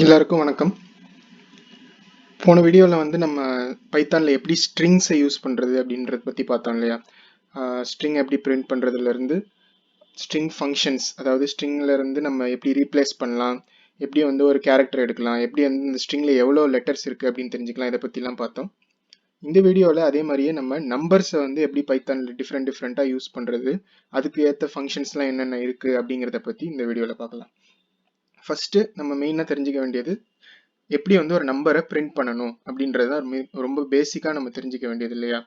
எல்லாருக்கும் வணக்கம். போன வீடியோவில் வந்து நம்ம பைத்தானில் எப்படி ஸ்ட்ரிங்ஸை யூஸ் பண்ணுறது அப்படின்றத பற்றி பார்த்தோம் இல்லையா? ஸ்ட்ரிங் எப்படி பிரிண்ட் பண்ணுறதுலேருந்து ஸ்ட்ரிங் ஃபங்க்ஷன்ஸ், அதாவது ஸ்ட்ரிங்லேருந்து நம்ம எப்படி ரீப்ளேஸ் பண்ணலாம், எப்படி வந்து ஒரு கேரக்டர் எடுக்கலாம், எப்படி வந்து இந்த ஸ்ட்ரிங்கில் எவ்வளோ லெட்டர்ஸ் இருக்குது அப்படின்னு தெரிஞ்சுக்கலாம். இதை பற்றிலாம் பார்த்தோம். இந்த வீடியோவில் அதே மாதிரியே நம்ம நம்பர்ஸை வந்து எப்படி பைத்தானில் டிஃப்ரெண்ட்டாக யூஸ் பண்ணுறது, அதுக்கு ஏற்ற ஃபங்க்ஷன்ஸ்லாம் என்னென்ன இருக்குது அப்படிங்கிறத பற்றி இந்த வீடியோவில் பார்க்கலாம். ஃபஸ்ட்டு நம்ம மெயினாக தெரிஞ்சுக்க வேண்டியது எப்படி வந்து ஒரு நம்பரை பிரிண்ட் பண்ணணும் அப்படின்றது தான் ரொம்ப பேசிக்காக நம்ம தெரிஞ்சுக்க வேண்டியது இல்லையா?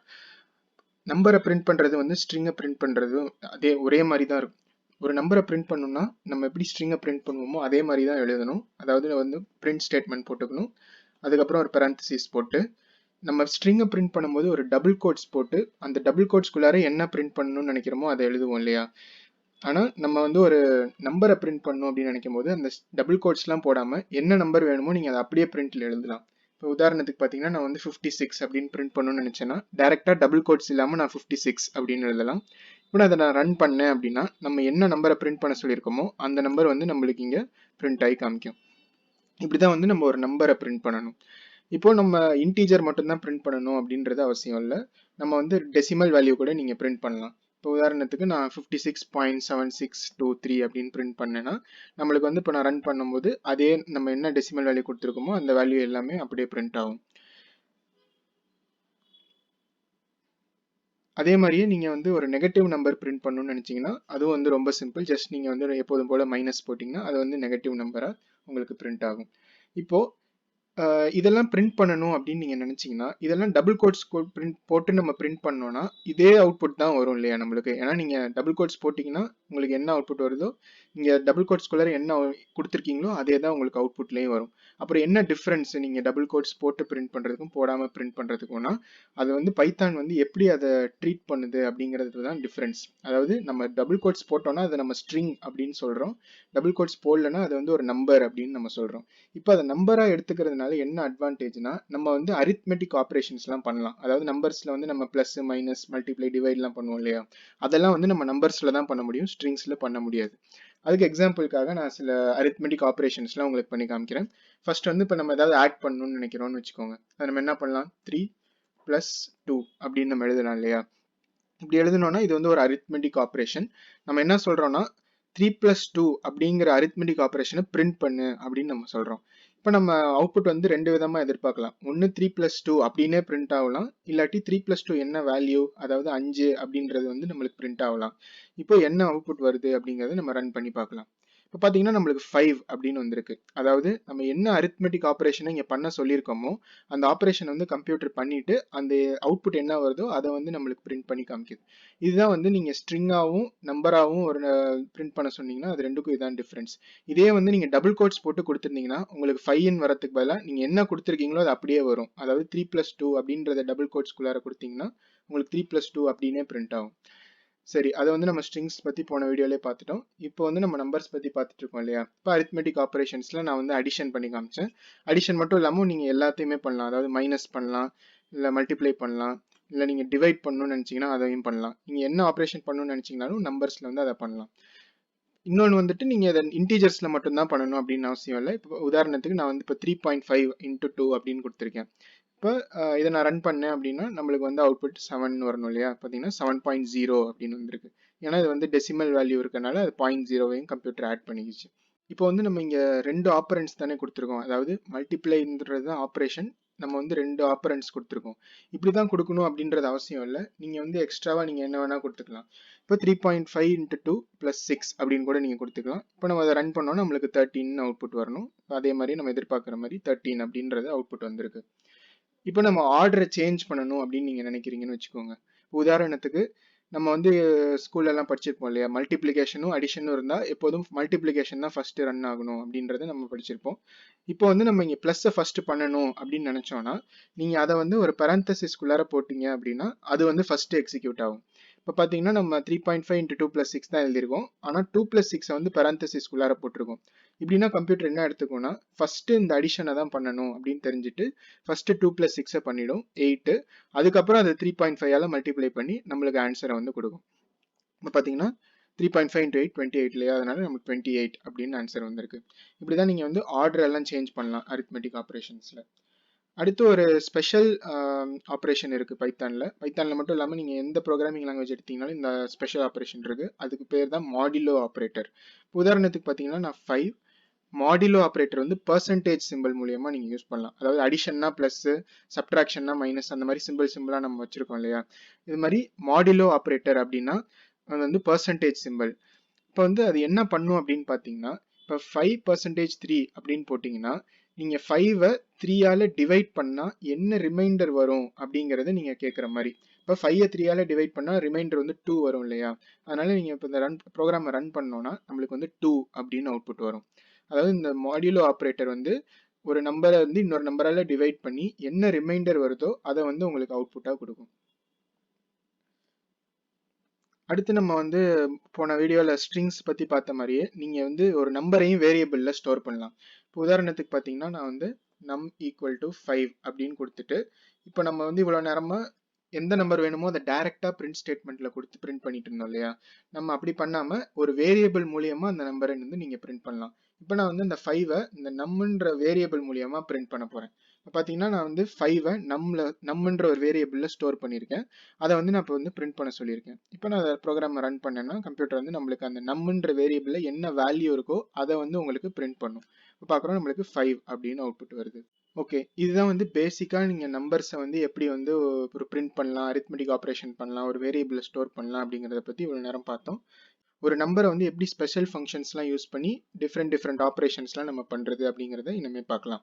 நம்பரை பிரிண்ட் பண்ணுறது வந்து ஸ்ட்ரிங்கை பிரிண்ட் பண்ணுறது ஒரே மாதிரி தான் இருக்கும். ஒரு நம்பரை பிரிண்ட் பண்ணணும்னா நம்ம எப்படி ஸ்ட்ரிங்கை பிரிண்ட் பண்ணுவோமோ அதே மாதிரி தான் எழுதணும். அதாவது வந்து பிரிண்ட் ஸ்டேட்மெண்ட் போட்டுக்கணும், அதுக்கப்புறம் ஒரு பேரந்தசிஸ் போட்டு நம்ம ஸ்ட்ரிங்கை பிரிண்ட் பண்ணும்போது ஒரு டபுள் கோட்ஸ் போட்டு அந்த டபுள் கோட்ஸ்குள்ளார என்ன பிரிண்ட் பண்ணணும்னு நினைக்கிறோமோ அதை எழுதுவோம் இல்லையா? ஆனால் நம்ம வந்து ஒரு நம்பரை பிரிண்ட் பண்ணணும் அப்படின்னு நினைக்கும் போது அந்த டபுள் கோட்ஸ்லாம் போடாமல் என்ன நம்பர் வேணுமோ நீங்கள் அதை அப்படியே பிரிண்ட்டில் எழுதலாம். இப்போ உதாரணத்துக்கு பார்த்தீங்கன்னா நான் வந்து 56 அப்படின்னு பிரிண்ட் பண்ணணும்னு நினச்சேன்னா டேரெக்டாக டபுள் கோட்ஸ் இல்லாமல் நான் 56 அப்படின்னு எழுதலாம். இப்போ அதை நான் ரன் பண்ணேன் அப்படின்னா நம்ம என்ன நம்பரை பிரிண்ட் பண்ண சொல்லியிருக்கோமோ அந்த நம்பர் வந்து நம்மளுக்கு இங்கே பிரிண்ட் ஆகி காமிக்கும். இப்படி தான் வந்து நம்ம ஒரு நம்பரை பிரிண்ட் பண்ணணும். இப்போ நம்ம இன்டீஜர் மட்டும்தான் பிரிண்ட் பண்ணணும் அப்படின்றது அவசியம் இல்லை. நம்ம வந்து டெசிமல் வேல்யூ கூட நீங்கள் பிரிண்ட் பண்ணலாம். இப்போ உதாரணத்துக்கு நான் 56.7623 அப்படின்னு பிரிண்ட் பண்ணேன்னா நம்மளுக்கு வந்து இப்போ நான் ரன் பண்ணும்போது அதே நம்ம என்ன டெசிமல் வேல்யூ கொடுத்துருக்கோமோ அந்த வேல்யூ எல்லாமே அப்படியே பிரிண்ட் ஆகும். அதே மாதிரியே நீங்கள் வந்து ஒரு நெகட்டிவ் நம்பர் பிரிண்ட் பண்ணணும்னு நினச்சிங்கன்னா அதுவும் வந்து ரொம்ப சிம்பிள். ஜஸ்ட் நீங்கள் வந்து எப்போதும் போல் மைனஸ் போட்டிங்கன்னா அது வந்து நெகட்டிவ் நம்பராக உங்களுக்கு பிரிண்ட் ஆகும். இப்போது இதெல்லாம் பிரிண்ட் பண்ணணும் அப்படின்னு நீங்கள் நினச்சிங்கன்னா இதெல்லாம் டபுள் கோட்ஸ் பிரிண்ட் போட்டு நம்ம பிரிண்ட் பண்ணோன்னா இதே அவுட்புட் தான் வரும் இல்லையா நம்மளுக்கு? ஏன்னா நீங்கள் டபுள் கோட்ஸ் போட்டிங்கன்னா உங்களுக்கு என்ன அவுட்புட் வருதோ நீங்கள் டபுள் கோட்ஸ்குள்ளார என்ன கொடுத்துருக்கீங்களோ அதே தான் உங்களுக்கு அவுட்புட்லேயும் வரும். அப்புறம் என்ன டிஃப்ரென்ஸ் நீங்கள் டபுள் கோட்ஸ் போட்டு பிரிண்ட் பண்ணுறதுக்கும் போடாமல் பிரிண்ட் பண்ணுறதுக்கும்னா அது வந்து பைத்தான் வந்து எப்படி அதை ட்ரீட் பண்ணுது அப்படிங்கிறது தான் டிஃப்ரென்ஸ். அதாவது நம்ம டபுள் கோட்ஸ் போட்டோம்னா அதை நம்ம ஸ்ட்ரிங் அப்படின்னு சொல்கிறோம், டபுள் கோட்ஸ் போடலன்னா அது வந்து ஒரு நம்பர் அப்படின்னு நம்ம சொல்கிறோம். இப்போ அதை நம்பராக எடுத்துக்கிறதுனால என்ன அட்வான்டேஜ்னா நம்ம வந்து அரித்மெட்டிக் ஆப்ரேஷன்ஸ்லாம் பண்ணலாம். அதாவது நம்பர்ஸில் வந்து நம்ம ப்ளஸ் மைனஸ் மல்டிப்ளை டிவைட்லாம் பண்ணுவோம் இல்லையா? அதெல்லாம் வந்து நம்ம நம்பர்ஸில் தான் பண்ண முடியும், ஸ்ட்ரிங்ஸில் பண்ண முடியாது. அதுக்கு எக்ஸாம்பிளுக்காக நான் சில அரித்மெட்டிக் ஆப்ரேஷன்ஸ்லாம் உங்களுக்கு பண்ணி காமிக்கிறேன். ஃபர்ஸ்ட் வந்து இப்போ நம்ம ஏதாவது ஆட் பண்ணணும்னு நினைக்கிறோம்னு வச்சுக்கோங்க. அதை நம்ம என்ன பண்ணலாம்? 3 + 2 அப்படின்னு நம்ம எழுதலாம் இல்லையா? இப்படி எழுதணும்னா இது வந்து ஒரு அரித்மெட்டிக் ஆப்ரேஷன். நம்ம என்ன சொல்றோம்னா 3 + 2 அப்படிங்கிற அரித்மெட்டிக் ஆப்ரேஷனை பிரிண்ட் பண்ணு அப்படின்னு நம்ம சொல்றோம். இப்போ நம்ம அவுட்புட் வந்து ரெண்டு விதமா எதிர்பார்க்கலாம். ஒன்று 3 + 2 அப்படின்னே பிரிண்ட் ஆகலாம், இல்லாட்டி 3 + 2 என்ன வேல்யூ, அதாவது 5 அப்படின்றது வந்து நம்மளுக்கு பிரிண்ட் ஆகலாம். இப்போ என்ன அவுட்புட் வருது அப்படிங்கிறத நம்ம ரன் பண்ணி பார்க்கலாம். இப்போ பார்த்தீங்கன்னா நம்மளுக்கு 5 அப்படின்னு வந்திருக்கு. அதாவது நம்ம என்ன அரித்மெட்டிக் ஆப்ரேஷனை இங்கே பண்ண சொல்லியிருக்கோமோ அந்த ஆப்ரேஷன் வந்து கம்ப்யூட்டர் பண்ணிட்டு அந்த அவுட்புட் என்ன வருதோ அதை வந்து நம்மளுக்கு பிரிண்ட் பண்ணி காமிக்குது. இதுதான் வந்து நீங்கள் ஸ்ட்ரிங்காகவும் நம்பராகவும் ஒரு பிரிண்ட் பண்ண சொன்னீங்கன்னா அது ரெண்டுக்கும் இதான் டிஃப்ரென்ஸ். இதே வந்து நீங்கள் டபுள் கோட்ஸ் போட்டு கொடுத்துருந்தீங்கன்னா உங்களுக்கு 5 வரதுக்கு பதிலாக நீங்கள் என்ன கொடுத்துருக்கீங்களோ அது அப்படியே வரும். அதாவது 3 + 2 அப்படின்றத டபுள் கோட்ஸ்குள்ளார கொடுத்தீங்கன்னா உங்களுக்கு 3 + 2 அப்படின்னே பிரிண்ட் ஆகும். சரி, அதை வந்து நம்ம ஸ்ட்ரிங்ஸ் பற்றி போன வீடியோலேயே பார்த்துட்டோம். இப்போ வந்து நம்ம நம்பர்ஸ் பற்றி பார்த்துட்டு இருக்கோம் இல்லையா? இப்போ அரித்மெட்டிக் ஆப்ரேஷன்ஸில் நான் வந்து அடிஷன் பண்ணி காமிச்சேன். அடிஷன் மட்டும் இல்லாமல் நீங்கள் எல்லாத்தையுமே பண்ணலாம். அதாவது மைனஸ் பண்ணலாம், இல்லை மல்டிப்ளை பண்ணலாம், இல்லை நீங்கள் டிவைட் பண்ணணும்னு நினச்சிங்கன்னா அதையும் பண்ணலாம். நீங்கள் என்ன ஆப்ரேஷன் பண்ணணும்னு நினச்சிங்கனாலும் நம்பர்ஸில் வந்து அதை பண்ணலாம். இன்னொன்று வந்துட்டு நீங்கள் அதை இன்டீஜர்ஸில் மட்டும்தான் பண்ணணும் அப்படின்னு அவசியம் இல்லை. இப்போ உதாரணத்துக்கு நான் வந்து இப்போ 3.5 × 2 அப்படின்னு கொடுத்துருக்கேன். இப்போ இதை நான் ரன் பண்ணேன் அப்படின்னா நம்மளுக்கு வந்து அவுட்புட் 7 வரணும் இல்லையா? பார்த்தீங்கன்னா 7.0 அப்படின்னு வந்திருக்கு. ஏன்னா இது வந்து டெசிமல் வேல்யூ இருக்கனால அது 0.0வையும் கம்ப்யூட்டர் ஆட் பண்ணிக்கிச்சு. இப்போ வந்து நம்ம இங்கே ரெண்டு ஆப்பரன்ஸ் தானே கொடுத்துருக்கோம். அதாவது மல்டிப்ளைன்றது தான் ஆப்ரேஷன். நம்ம வந்து ரெண்டு ஆப்பரன்ஸ் கொடுத்துருக்கோம். இப்படி தான் கொடுக்கணும் அப்படின்றது அவசியம் இல்லை. நீங்கள் வந்து எக்ஸ்ட்ராவாக நீங்கள் என்ன வேணால் கொடுத்துக்கலாம். இப்போ 3.5 × 2 + 6 அப்படின்னு கூட நீங்கள் கொடுத்துக்கலாம். இப்போ நம்ம அதை ரன் பண்ணோன்னா நம்மளுக்கு 13 அவுட்புட் வரணும். அதே மாதிரி நம்ம எதிர்பார்க்குற மாதிரி 13 அப்படின்றது அவுட்புட் வந்திருக்கு. இப்போ நம்ம ஆர்டரை சேஞ்ச் பண்ணணும் அப்படின்னு நீங்கள் நினைக்கிறீங்கன்னு வச்சுக்கோங்க. உதாரணத்துக்கு நம்ம வந்து ஸ்கூல்லலாம் படிச்சிருப்போம் இல்லையா? மல்டிப்ளிகேஷனும் அடிஷனும் இருந்தால் எப்போதும் மல்டிப்ளிகேஷன் தான் ஃபஸ்ட்டு ரன் ஆகணும் அப்படின்றத நம்ம படிச்சிருப்போம். இப்போ வந்து நம்ம இங்கே ப்ளஸ்ஸை ஃபஸ்ட்டு பண்ணணும் அப்படின்னு நினச்சோன்னா நீங்கள் அதை வந்து ஒரு பரந்தசிஸ்குள்ளார போட்டிங்க அப்படின்னா அது வந்து ஃபஸ்ட்டு எக்ஸிக்யூட் ஆகும். இப்போ பார்த்தீங்கன்னா நம்ம 3.5 × 2 + 6 தான் எழுதியிருக்கோம். ஆனால் 2 + 6 வந்து பரந்தசிஸ்குள்ளார போட்டிருக்கோம். இப்படின்னா கம்ப்யூட்டர் என்ன எடுத்துக்கோன்னா ஃபஸ்ட்டு இந்த அடிஷனை தான் பண்ணணும் அப்படின்னு தெரிஞ்சுட்டு ஃபஸ்ட்டு 2 + 6 பண்ணிடும் 8. அதுக்கப்புறம் அது 3.5ஆல் மல்டிப்ளை பண்ணி நம்மளுக்கு ஆன்சரை வந்து கொடுக்கும். இப்போ பார்த்தீங்கன்னா 3.5 into 8 28 இல்லையா, அதனால நமக்கு 28 அப்படின்னு ஆன்சர் வந்திருக்கு. இப்படிதான் நீங்க வந்து ஆர்டர் எல்லாம் சேஞ்ச் பண்ணலாம் அரித்மெட்டிக் ஆப்ரேஷன்ஸ்ல. அடுத்து ஒரு ஸ்பெஷல் ஆப்ரேஷன் இருக்கு பைத்தான்ல மட்டும் இல்லாமல் நீங்கள் எந்த ப்ரோக்ராமிங் லாங்குவேஜ் எடுத்தீங்கனாலும் இந்த ஸ்பெஷல் ஆப்ரேஷன் இருக்கு. அதுக்கு பேர் தான் மாடுலோ ஆப்ரேட்டர். உதாரணத்துக்கு பார்த்தீங்கன்னா நான் 5 மாடுலோ ஆப்ரேட்டர் வந்து பர்சன்டேஜ் சிம்பிள் மூலியமா நீங்க யூஸ் பண்ணலாம். அதாவது அடிஷன்னா பிளஸ், சப்ட்ராக்ஷன்னா மைனஸ், அந்த மாதிரி சிம்பிளா நம்ம வச்சிருக்கோம் இல்லையா. இது மாதிரி மாடுலோ ஆப்ரேட்டர் அப்படின்னா அது வந்து பர்சன்டேஜ் சிம்பிள். இப்போ வந்து அது என்ன பண்ணும் அப்படின்னு பார்த்தீங்கன்னா, இப்போ 5% 3 அப்படின்னு போட்டிங்கன்னா நீங்கள் 5-ஐ 3ஆல் டிவைட் பண்ணால் என்ன ரிமைண்டர் வரும் அப்படிங்கிறத நீங்கள் கேட்குற மாதிரி. இப்போ 5-ஐ 3ஆல் டிவைட் பண்ணால் ரிமைண்டர் வந்து 2 வரும் இல்லையா. அதனால நீங்கள் இப்போ இந்த ப்ரோக்ராமை ரன் பண்ணோன்னா நம்மளுக்கு வந்து 2 அப்படின்னு அவுட்புட் வரும். அதாவது இந்த மாடுலோ ஆப்ரேட்டர் வந்து ஒரு நம்பரை வந்து இன்னொரு நம்பரால் டிவைட் பண்ணி என்ன ரிமைண்டர் வருதோ அதை வந்து உங்களுக்கு அவுட்புட்டாக கொடுக்கும். அடுத்து நம்ம வந்து போன வீடியோவில் ஸ்ட்ரிங்ஸ் பற்றி பார்த்த மாதிரியே நீங்கள் வந்து ஒரு நம்பரையும் வேரியபிளில் ஸ்டோர் பண்ணலாம். இப்போ உதாரணத்துக்கு பார்த்தீங்கன்னா நான் வந்து num = 5 அப்படின்னு கொடுத்துட்டு, இப்போ நம்ம வந்து இவ்வளோ நேரமாக எந்த நம்பர் வேணுமோ அதை டைரெக்டாக பிரிண்ட் ஸ்டேட்மெண்ட்டில் கொடுத்து பிரிண்ட் பண்ணிட்டு இருந்தோம் இல்லையா. நம்ம அப்படி பண்ணாமல் ஒரு வேரியபிள் மூலியமாக அந்த நம்பரை வந்து நீங்கள் பிரிண்ட் பண்ணலாம். இப்போ நான் வந்து இந்த 5-ஐ இந்த numன்ற வேரியபிள் மூலியமாக பிரிண்ட் பண்ண போகிறேன். இப்போ பார்த்தீங்கன்னா நான் வந்து 5-ஐ numன்ற ஒரு வேரியபிளில் ஸ்டோர் பண்ணியிருக்கேன். அதை வந்து நான் இப்போ வந்து பிரிண்ட் பண்ண சொல்லியிருக்கேன். இப்போ நான் அதை ப்ரோக்ராம் ரன் பண்ணேன்னா கம்ப்யூட்டர் வந்து நம்மளுக்கு அந்த numன்ற வேரியபிளில் என்ன வேல்யூ இருக்கோ அதை வந்து உங்களுக்கு பிரிண்ட் பண்ணும். இப்போ பார்க்குறோம் நம்மளுக்கு 5 அப்படின்னு அவுட்புட் வருது. ஓகே, இதுதான் வந்து பேசிக்காக நீங்கள் நம்பர்ஸை வந்து எப்படி வந்து ஒரு பிரிண்ட் பண்ணலாம், அரித்மெட்டிக் ஆப்ரேஷன் பண்ணலாம், ஒரு வேரியபிளை ஸ்டோர் பண்ணலாம் அப்படிங்கிறத பற்றி இவ்வளோ நேரம் பார்த்தோம். ஒரு நம்பரை வந்து எப்படி ஸ்பெஷல் ஃபங்க்ஷன்ஸ்லாம் யூஸ் பண்ணி டிஃப்ரெண்ட் ஆப்ரேஷன்ஸ்லாம் நம்ம பண்ணுறது அப்படிங்கிறத இனிமேல் பார்க்கலாம்.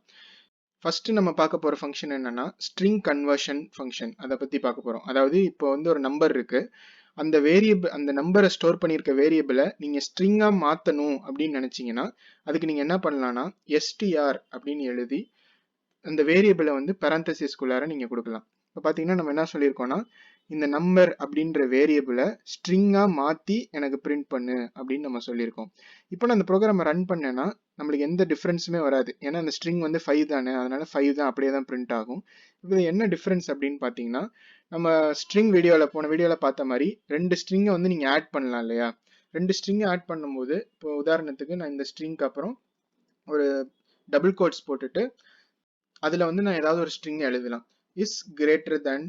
ஃபர்ஸ்ட் நம்ம பார்க்க போகிற ஃபங்க்ஷன் என்னன்னா ஸ்ட்ரிங் கன்வர்ஷன் ஃபங்க்ஷன். அதை பற்றி பார்க்க போகிறோம். அதாவது இப்போ வந்து ஒரு நம்பர் இருக்கு, அந்த வேரியபிள் அந்த நம்பரை ஸ்டோர் பண்ணியிருக்க வேரியபிளை நீங்கள் ஸ்ட்ரிங்காக மாற்றணும் அப்படின்னு நினச்சிங்கன்னா அதுக்கு நீங்கள் என்ன பண்ணலான்னா str அப்படின்னு எழுதி அந்த வேரியபிளை வந்து parenthesisக்குள்ளார நீங்கள் கொடுக்கலாம். இப்போ பார்த்தீங்கன்னா நம்ம என்ன சொல்லியிருக்கோம்னா இந்த நம்பர் அப்படின்ற வேரியபிளை ஸ்ட்ரிங்காக மாற்றி எனக்கு பிரிண்ட் பண்ணு அப்படின்னு நம்ம சொல்லியிருக்கோம். இப்போ நான் அந்த ப்ரோக்ராமை ரன் பண்ணேன்னா நம்மளுக்கு எந்த டிஃப்ரென்ஸுமே வராது. ஏன்னா அந்த ஸ்ட்ரிங் வந்து 5 தானே, அதனால 5 தான் அப்படியே தான் பிரிண்ட் ஆகும். இப்போ என்ன டிஃப்ரென்ஸ் அப்படின்னு பார்த்தீங்கன்னா, நம்ம ஸ்ட்ரிங் போன வீடியோவில் பார்த்த மாதிரி 2 ஸ்ட்ரிங்கை வந்து நீங்கள் ஆட் பண்ணலாம் இல்லையா. 2 ஸ்ட்ரிங்கை ஆட் பண்ணும்போது இப்போ உதாரணத்துக்கு நான் இந்த ஸ்ட்ரிங்க்கு அப்புறம் ஒரு டபுள் கோட்ஸ் போட்டுட்டு அதில் வந்து நான் ஏதாவது ஒரு ஸ்ட்ரிங் எழுதலாம். இஸ் கிரேட்டர் தேன்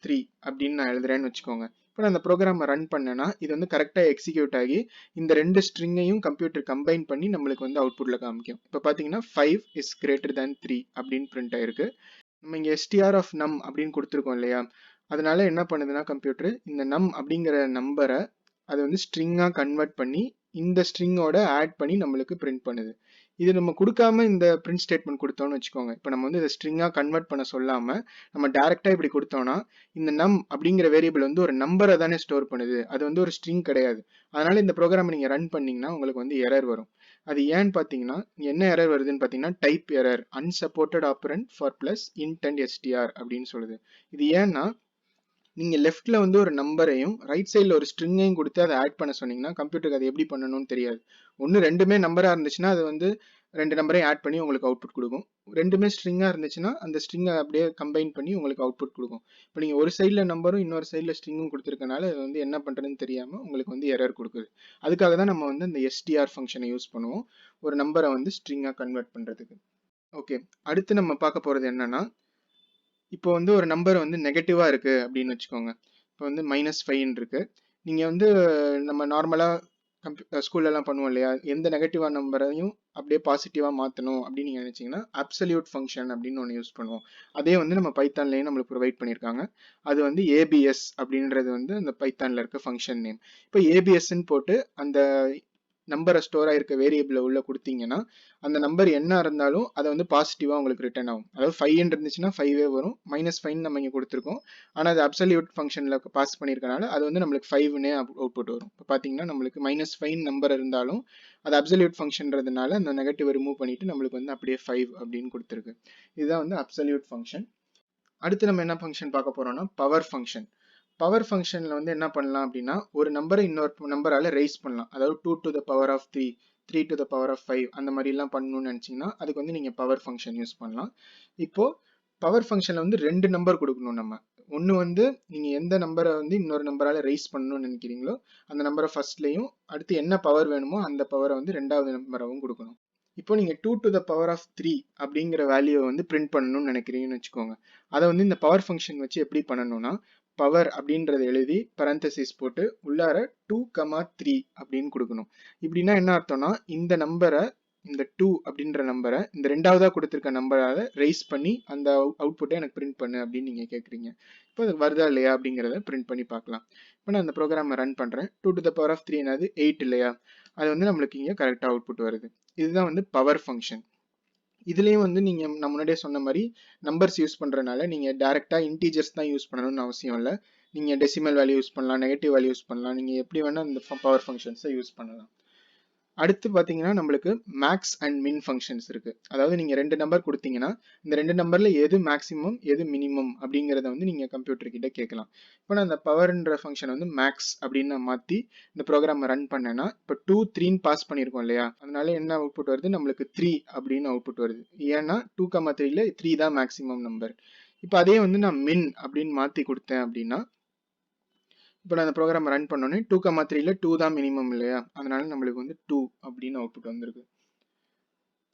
3 அப்படின்னு நான் எழுதுறேன்னு வச்சுக்கோங்க. இப்போ நான் அந்த ப்ரோக்ராமை ரன் பண்ணேன்னா இது வந்து கரெக்டாக எக்ஸிக்யூட் ஆகி இந்த 2 ஸ்ட்ரிங்கையும் கம்ப்யூட்டர் கம்பைன் பண்ணி நம்மளுக்கு வந்து அவுட்புட்டில் காமிக்கும். இப்போ பார்த்தீங்கன்னா 5 is greater than 3 அப்படின்னு பிரிண்ட் ஆயிருக்கு. நம்ம இங்கே str of num அப்படின்னு கொடுத்துருக்கோம் இல்லையா, அதனால என்ன பண்ணுதுன்னா கம்ப்யூட்டர் இந்த num அப்படிங்கிற நம்பரை அதை வந்து ஸ்ட்ரிங்காக கன்வெர்ட் பண்ணி இந்த ஸ்ட்ரிங்கோட ஆட் பண்ணி நம்மளுக்கு பிரிண்ட் பண்ணுது. இது நம்ம கொடுக்காம இந்த பிரிண்ட் ஸ்டேட்மெண்ட் கொடுத்தோம்னு வச்சுக்கோங்க. இப்போ நம்ம வந்து இதை ஸ்ட்ரிங்காக கன்வெர்ட் பண்ண சொல்லாமல் நம்ம டேரெக்டாக இப்படி கொடுத்தோம்னா இந்த நம் அப்படிங்கிற வேரியபிள் வந்து ஒரு நம்பரை தானே ஸ்டோர் பண்ணுது, அது வந்து ஒரு ஸ்ட்ரிங் கிடையாது. அதனால இந்த ப்ரோக்ராம் நீங்கள் ரன் பண்ணிங்கன்னா உங்களுக்கு வந்து எரர் வரும். அது ஏன்னு பார்த்தீங்கன்னா என்ன எரர் வருதுன்னு பார்த்தீங்கன்னா type error unsupported operand for plus int and str அப்படின்னு சொல்லுது. இது ஏன்னா நீங்கள் லெஃப்ட்டில் வந்து ஒரு நம்பரையும் ரைட் சைடில் ஒரு ஸ்ட்ரிங்கையும் கொடுத்து அதை ஆட் பண்ண சொன்னீங்கன்னா கம்ப்யூட்டருக்கு அது எப்படி பண்ணணும்னு தெரியாது. ஒன்று ரெண்டுமே நம்பராக இருந்துச்சுன்னா அது வந்து 2 நம்பரையும் ஆட் பண்ணி உங்களுக்கு அவுட்புட் கொடுக்கும். ரெண்டுமே ஸ்ட்ரிங்காக இருந்துச்சுன்னா அந்த ஸ்ட்ரிங்கை அப்படியே கம்பைன் பண்ணி உங்களுக்கு அவுட்புட் கொடுக்கும். இப்போ நீங்கள் ஒரு சைடில் நம்பரும் இன்னொரு சைடில் ஸ்ட்ரிங்கும் கொடுத்துருக்கனால அது வந்து என்ன பண்ணுறதுன்னு தெரியாமல் உங்களுக்கு வந்து எரர் கொடுக்குது. அதுக்காக தான் நம்ம வந்து இந்த str ஃபங்க்ஷனை யூஸ் பண்ணுவோம் ஒரு நம்பரை வந்து ஸ்ட்ரிங்காக கன்வெர்ட் பண்ணுறதுக்கு. ஓகே, அடுத்து நம்ம பார்க்க போகிறது என்னன்னா, இப்போ வந்து ஒரு நம்பர் வந்து நெகட்டிவாக இருக்குது அப்படின்னு வச்சுக்கோங்க. இப்போ வந்து -5 இருக்கு. நீங்கள் வந்து நம்ம நார்மலாக ஸ்கூல்லலாம் பண்ணுவோம் இல்லையா, எந்த நெகட்டிவான நம்பரையும் அப்படியே பாசிட்டிவாக மாற்றணும் அப்படின்னு நீங்கள் நினச்சிங்கன்னா அப்சல்யூட் ஃபங்க்ஷன் அப்படின்னு ஒன்று யூஸ் பண்ணுவோம். அதே வந்து நம்ம பைத்தான்லேயும் நம்மளுக்கு ப்ரொவைட் பண்ணியிருக்காங்க. அது வந்து ஏபிஎஸ் அப்படின்றது வந்து அந்த பைத்தானில் இருக்க ஃபங்க்ஷன் நேம். இப்போ ஏபிஎஸ்ன்னு போட்டு அந்த நம்பரை ஸ்டோர் ஆயிருக்க வேரியபிளை உள்ள கொடுத்தீங்கன்னா அந்த நம்பர் என்ன இருந்தாலும் அதை வந்து பாசிட்டிவாக உங்களுக்கு ரிட்டர்ன் ஆகும். அதாவது 5 இருந்துச்சுன்னா 5 வரும், -5 நம்ம இங்கே கொடுத்துருக்கோம். ஆனால் அது அப்சல்யூட் ஃபங்க்ஷனில் பாஸ் பண்ணியிருக்கனால அது வந்து நம்மளுக்கு 5னே அவுட்புட் வரும். இப்போ பார்த்தீங்கன்னா நம்மளுக்கு -5 நம்பர் இருந்தாலும் அது அப்சல்யூட் ஃபங்க்ஷன்றதுனால அந்த நெகட்டிவ் ரிமூவ் பண்ணிட்டு நம்மளுக்கு வந்து அப்படியே 5 அப்படின்னு கொடுத்துருக்கு. இதுதான் வந்து அப்சல்யூட் ஃபங்க்ஷன். அடுத்து நம்ம என்ன ஃபங்க்ஷன் பார்க்க போறோம்னா பவர் ஃபங்க்ஷன். பவர் ஃபங்க்ஷனில் வந்து என்ன பண்ணலாம் அப்படின்னா ஒரு நம்பரை இன்னொரு நம்பரால் ரைஸ் பண்ணலாம். அதாவது 2 to the power of 3, 3 to the power of 5 அந்த மாதிரிலாம் பண்ணணும்னு நினச்சிங்கன்னா அதுக்கு வந்து நீங்கள் பவர் ஃபங்க்ஷன் யூஸ் பண்ணலாம். இப்போது பவர் ஃபங்க்ஷனில் வந்து 2 நம்பர் கொடுக்கணும் நம்ம. ஒன்று வந்து நீங்கள் எந்த நம்பரை வந்து இன்னொரு நம்பரால் ரைஸ் பண்ணணும்னு நினைக்கிறீங்களோ அந்த நம்பரை ஃபர்ஸ்ட்லையும், அடுத்து என்ன பவர் வேணுமோ அந்த பவரை வந்து ரெண்டாவது நம்பராகவும் கொடுக்கணும். இப்போ நீங்கள் 2 to the power of 3 அப்படிங்கிற வேல்யூவை வந்து பிரிண்ட் பண்ணணும்னு நினைக்கிறீங்கன்னு வச்சுக்கோங்க. அதை வந்து இந்த பவர் ஃபங்க்ஷன் வச்சு எப்படி பண்ணணும்னா, பவர் அப்படின்றத எழுதி பரந்தசிஸ் போட்டு உள்ளார 2,3 அப்படின்னு கொடுக்கணும். இப்படின்னா என்ன அர்த்தம்னா, இந்த நம்பரை, இந்த 2 அப்படின்ற நம்பரை இந்த ரெண்டாவதா கொடுத்துருக்க நம்பரால ரைஸ் பண்ணி அந்த அவுட்புட்டை எனக்கு பிரிண்ட் பண்ணு அப்படின்னு நீங்க கேட்குறீங்க. இப்போ அது வருதா இல்லையா அப்படிங்கிறத பிரிண்ட் பண்ணி பார்க்கலாம். இப்போ நான் அந்த ப்ரோக்ராமை ரன் பண்றேன். 2 to the power of 3 என்னது 8 இல்லையா, அது வந்து நம்மளுக்கு இங்கே கரெக்டாக அவுட்புட் வருது. இதுதான் வந்து பவர் ஃபங்க்ஷன். இதுலேயும் வந்து நீங்கள் நான் முன்னாடியே சொன்ன மாதிரி நம்பர்ஸ் யூஸ் பண்ணுறதுனால நீங்கள் டேரெக்டாக இன்டீஜர்ஸ் தான் யூஸ் பண்ணணும்னு அவசியம் இல்லை. நீங்கள் டெசிமல் வேல்யூ யூஸ் பண்ணலாம், நெகட்டிவ் வேல்யூ யூஸ் பண்ணலாம், நீங்கள் எப்படி வேணால் இந்த பவர் ஃபங்க்ஷன்ஸை யூஸ் பண்ணலாம். அடுத்து பார்த்தீங்கன்னா நம்மளுக்கு மேக்ஸ் அண்ட் மின் ஃபங்க்ஷன்ஸ் இருக்கு. அதாவது நீங்கள் 2 நம்பர் கொடுத்தீங்கன்னா இந்த 2 நம்பர்ல எது மேக்ஸிமம் எது மினிமம் அப்படிங்கிறத வந்து நீங்கள் கம்ப்யூட்டர் கிட்ட கேட்கலாம். இப்போ நான் அந்த பவர்ன்ற ஃபங்க்ஷன் வந்து மேக்ஸ் அப்படின்னு நான் மாற்றி இந்த ப்ரோக்ராம் ரன் பண்ணேன்னா இப்போ 2, 3ன்னு பாஸ் பண்ணியிருக்கோம் இல்லையா, அதனால என்ன அவுட்புட் வருது, நம்மளுக்கு 3 அப்படின்னு அவுட்புட் வருது. ஏன்னா 2,3ல 3 தான் மேக்ஸிமம் நம்பர். இப்போ அதே வந்து நான் மின் அப்படின்னு மாற்றி கொடுத்தேன் அப்படின்னா, இப்போ நான் அந்த ப்ரோக்ராம் ரன் பண்ணோன்னே 2,3ல 2 தான் மினிமம் இல்லையா, அதனால நம்மளுக்கு வந்து 2 அப்படின்னு அவுட்புட் வந்திருக்கு.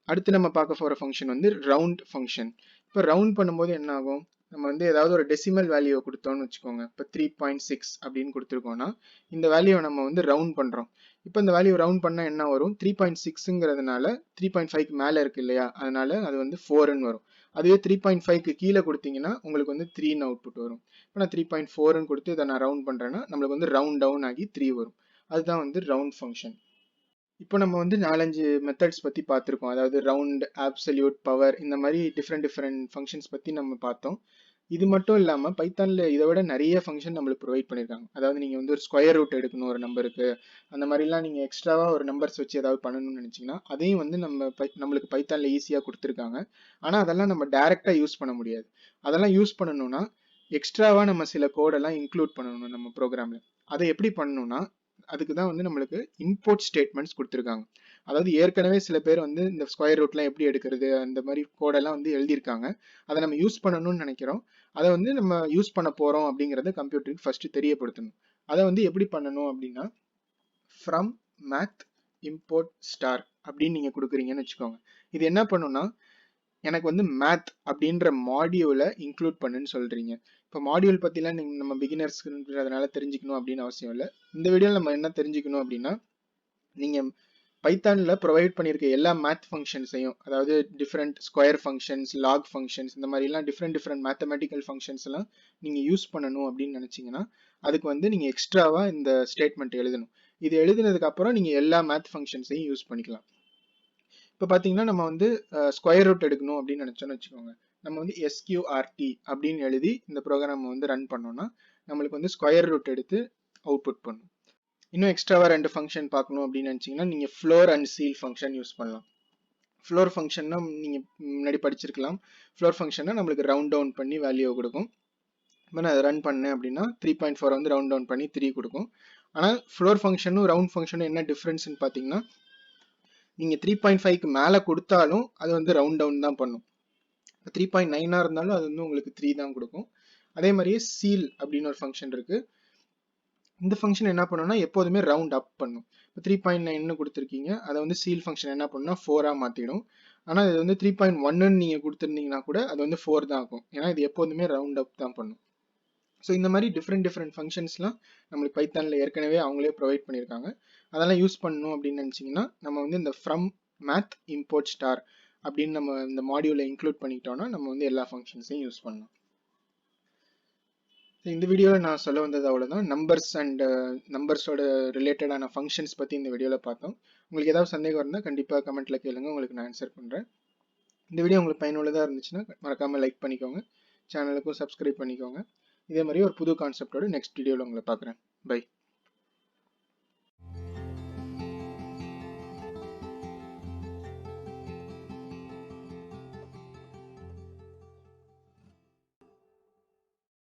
அடுத்து நம்ம பார்க்க போகிற ஃபங்க்ஷன் வந்து ரவுண்ட் ஃபங்க்ஷன். இப்போ ரவுண்ட் பண்ணும்போது என்ன ஆகும், நம்ம வந்து ஏதாவது ஒரு டெசிமல் வேல்யூவை கொடுத்தோம்னு வச்சுக்கோங்க. இப்போ 3.6 அப்படின்னு கொடுத்துருக்கோம்னா இந்த வேல்யூவை நம்ம வந்து ரவுண்ட் பண்ணுறோம். இப்போ இந்த வேல்யூ ரவுண்ட் பண்ணால் என்ன வரும், 3.6ங்கிறதுனால 3.5க்கு மேலே இருக்கு இல்லையா, அதனால அது வந்து 4ன்னு வரும். அதுவே 3.5க்கு கீழே கொடுத்தீங்கன்னா உங்களுக்கு வந்து 3ன்னு அவுட்புட் வரும். இப்போ நான் 3.4ன்னு கொடுத்து இதை நான் ரவுண்ட் பண்ணுறேன்னா நம்மளுக்கு வந்து ரவுண்ட் டவுன் ஆகி 3 வரும். அதுதான் வந்து ரவுண்ட் ஃபங்க்ஷன். இப்போ நம்ம வந்து 4-5 மெத்தட்ஸ் பற்றி பார்த்துருக்கோம். அதாவது ரவுண்ட், ஆப்சல்யூட், பவர், இந்த மாதிரி டிஃப்ரெண்ட் ஃபங்க்ஷன்ஸ் பற்றி நம்ம பார்த்தோம். இது மட்டும் இல்லாமல் பைத்தானில் இதை விட நிறைய ஃபங்க்ஷன் நம்மளுக்கு ப்ரொவைட் பண்ணியிருக்காங்க. அதாவது நீங்கள் வந்து ஒரு ஸ்கொயர் ரூட் எடுக்கணும் ஒரு நம்பருக்கு, அந்த மாதிரிலாம் நீங்கள் எக்ஸ்ட்ராவாக ஒரு நம்பர்ஸ் வச்சு ஏதாவது பண்ணணும்னு நினச்சிங்கன்னா அதையும் வந்து நம்மளுக்கு பைத்தானில் ஈஸியாக கொடுத்துருக்காங்க. ஆனால் அதெல்லாம் நம்ம டைரெக்டாக யூஸ் பண்ண முடியாது. அதெல்லாம் யூஸ் பண்ணணும்னா எக்ஸ்ட்ராவாக நம்ம சில கோடெல்லாம் இன்க்ளூட் பண்ணணும் நம்ம ப்ரோக்ராமில். அதை எப்படி பண்ணணும்னா அதுக்கு தான் வந்து நம்மளுக்கு இம்போர்ட் ஸ்டேட்மெண்ட்ஸ் கொடுத்துருக்காங்க. அதாவது ஏற்கனவே சில பேர் வந்து இந்த ஸ்கொயர் ரூட்லாம் எப்படி எடுக்கிறது அந்த மாதிரி கோடெல்லாம் வந்து எழுதியிருக்காங்க. அதை நம்ம யூஸ் பண்ணணும்னு நினைக்கிறோம். அதை வந்து நம்ம யூஸ் பண்ண போகிறோம் அப்படிங்கிறத கம்ப்யூட்டருக்கு ஃபர்ஸ்ட் தெரியப்படுத்தணும். அதை வந்து எப்படி பண்ணணும் அப்படின்னா, ஃப்ரம் மேத் இம்போர்ட் ஸ்டார் அப்படின்னு நீங்கள் கொடுக்குறீங்கன்னு வச்சுக்கோங்க. இது என்ன பண்ணுன்னா, எனக்கு வந்து மேத் அப்படின்ற மாடியூலை இன்க்ளூட் பண்ணுன்னு சொல்கிறீங்க. இப்போ மாடியூல் பற்றிலாம் நம்ம பிகினர்ஸ்ன்றதுனால தெரிஞ்சுக்கணும் அப்படின்னு அவசியம் இல்லை. இந்த வீடியோவில் நம்ம என்ன தெரிஞ்சுக்கணும் அப்படின்னா, நீங்கள் பைத்தானில் ப்ரொவைட் பண்ணியிருக்க எல்லா மேத் ஃபங்க்ஷன்ஸையும், அதாவது different square functions, log functions, இந்த மாதிரிலாம் டிஃப்ரெண்ட் மேத்தமெட்டிக்கல் ஃபங்க்ஷன்ஸ் எல்லாம் நீங்கள் யூஸ் பண்ணணும் அப்படின்னு நினச்சிங்கன்னா அதுக்கு வந்து நீங்கள் எக்ஸ்ட்ராவாக இந்த ஸ்டேட்மெண்ட் எழுதணும். இது எழுதினதுக்கு அப்புறம் நீங்கள் எல்லா மேத் ஃபங்க்ஷன்ஸையும் யூஸ் பண்ணிக்கலாம். இப்போ பார்த்தீங்கன்னா நம்ம வந்து ஸ்கொயர் ரூட் எடுக்கணும் அப்படின்னு நினச்சோன்னு வச்சுக்கோங்க. நம்ம வந்து SQRT அப்படின்னு எழுதி இந்த ப்ரோக்ராம் வந்து ரன் பண்ணோம்னா நம்மளுக்கு வந்து ஸ்கொயர் ரூட் எடுத்து அவுட்புட் பண்ணும். இன்னும் எக்ஸ்ட்ராவாக 2 ஃபங்க்ஷன் பார்க்கணும் அப்படின்னு நினச்சிங்கன்னா நீங்கள் floor and seal function use பண்ணலாம். ஃப்ளோர் ஃபங்க்ஷன்னா நீங்கள் முன்னாடி படிச்சிருக்கலாம். ஃப்ளோர் ஃபங்க்ஷன்னா நம்மளுக்கு ரவுண்ட் டவுன் பண்ணி வேல்யூ கொடுக்கும். இப்போ நான் அதை ரன் பண்ணேன் அப்படின்னா 3.4 வந்து ரவுண்ட் டவுன் பண்ணி 3 கொடுக்கும். ஆனால் ஃப்ளோர் ஃபங்க்ஷனும் ரவுண்ட் ஃபங்க்ஷனும் என்ன டிஃப்ரென்ஸ்னு பார்த்தீங்கன்னா, நீங்கள் 3.5க்கு மேலே கொடுத்தாலும் அது வந்து ரவுண்ட் டவுன் தான் பண்ணும். 3.9 இருந்தாலும் அது வந்து உங்களுக்கு 3 தான் கொடுக்கும். அதே மாதிரியே சீல் அப்படின்னு ஒரு ஃபங்க்ஷன் இருக்கு. இந்த ஃபங்க்ஷன் என்ன பண்ணுன்னா எப்போதுமே ரவுண்ட் அப் பண்ணும். இப்போ 3.9ன்னு கொடுத்துருக்கீங்க, அதை வந்து சீல் ஃபங்க்ஷன் என்ன பண்ணுன்னா 4ஆக மாற்றிடும். ஆனால் இது வந்து 3.1ன்னு நீங்கள் கொடுத்துருந்தீங்கன்னா கூட அது வந்து 4 தான் ஆகும். ஏன்னா இது எப்போதுமே ரவுண்ட் அப் தான் பண்ணும். ஸோ இந்த மாதிரி டிஃப்ரெண்ட் ஃபங்க்ஷன்ஸ்லாம் நம்மளுக்கு பைத்தானில் ஏற்கனவே அவங்களே ப்ரொவைட் பண்ணியிருக்காங்க. அதெல்லாம் யூஸ் பண்ணணும் அப்படின்னு நினச்சிங்கன்னா நம்ம வந்து இந்த ஃப்ரம் மேத் இம்போர்ட் ஸ்டார் அப்படின்னு நம்ம இந்த மாடியூலை இன்க்ளூட் பண்ணிக்கிட்டோம்னா நம்ம வந்து எல்லா ஃபங்க்ஷன்ஸையும் யூஸ் பண்ணலாம். இந்த வீடியோவில் நான் சொல்ல வந்தது அவ்வளோதான். நம்பர்ஸ் அண்ட் நம்பர்ஸோட ரிலேட்டடான ஃபங்க்ஷன்ஸ் பற்றி இந்த வீடியோவில் பார்த்தோம். உங்களுக்கு ஏதாவது சந்தேகம் இருந்தால் கண்டிப்பாக கமெண்ட்டில் கேளுங்க, உங்களுக்கு நான் ஆன்சர் பண்ணுறேன். இந்த வீடியோ உங்களுக்கு பயனுள்ளதாக இருந்துச்சுன்னா மறக்காமல் லைக் பண்ணிக்கோங்க, சேனலுக்கும் சப்ஸ்கிரைப் பண்ணிக்கோங்க. இதே மாதிரி ஒரு புது கான்செப்டோட நெக்ஸ்ட் வீடியோவில் உங்களை பார்க்குறேன். பை.